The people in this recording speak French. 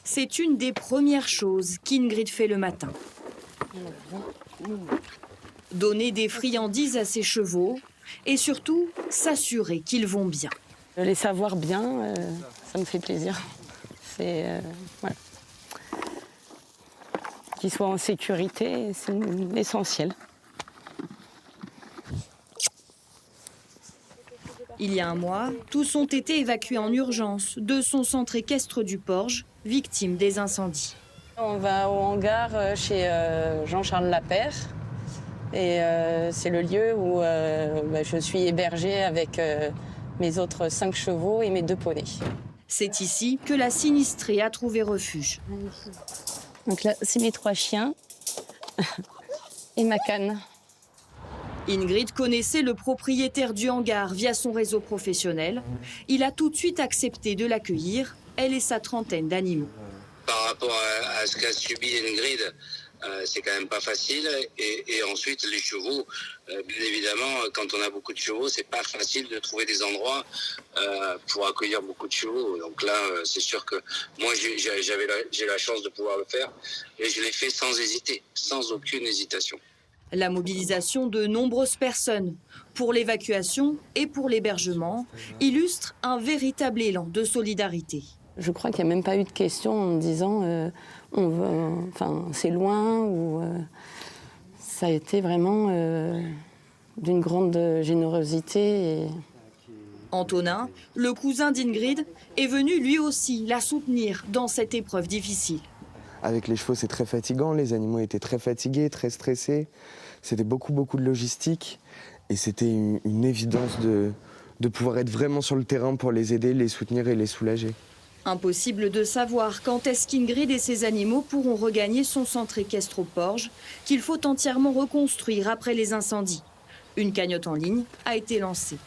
C'est une des premières choses qu'Ingrid fait le matin. Donner des friandises à ses chevaux et surtout s'assurer qu'ils vont bien. Les savoir bien, ça me fait plaisir. C'est voilà. Qu'ils soient en sécurité, c'est l'essentiel. Il y a un mois, tous ont été évacués en urgence de son centre équestre du Porge, victime des incendies. On va au hangar chez Jean-Charles Lapère. Et c'est le lieu où je suis hébergée avec mes autres 5 chevaux et mes 2 poneys. C'est ici que la sinistrée a trouvé refuge. Donc là, c'est mes 3 chiens et ma canne. Ingrid connaissait le propriétaire du hangar via son réseau professionnel. Il a tout de suite accepté de l'accueillir, elle et sa trentaine d'animaux. Par rapport à ce qu'a subi Ingrid, c'est quand même pas facile. Et ensuite, les chevaux, bien évidemment, quand on a beaucoup de chevaux, c'est pas facile de trouver des endroits pour accueillir beaucoup de chevaux. Donc là, c'est sûr que moi, j'ai la chance de pouvoir le faire. Et je l'ai fait sans hésiter, sans aucune hésitation. La mobilisation de nombreuses personnes pour l'évacuation et pour l'hébergement illustre un véritable élan de solidarité. Je crois qu'il n'y a même pas eu de question en me disant c'est loin ou ça a été vraiment d'une grande générosité. Antonin, le cousin d'Ingrid, est venu lui aussi la soutenir dans cette épreuve difficile. Avec les chevaux, c'est très fatigant, les animaux étaient très fatigués, très stressés. C'était beaucoup de logistique et c'était une évidence de pouvoir être vraiment sur le terrain pour les aider, les soutenir et les soulager. Impossible de savoir quand est-ce qu'Ingrid et ses animaux pourront regagner son centre équestre au Porge, qu'il faut entièrement reconstruire après les incendies. Une cagnotte en ligne a été lancée.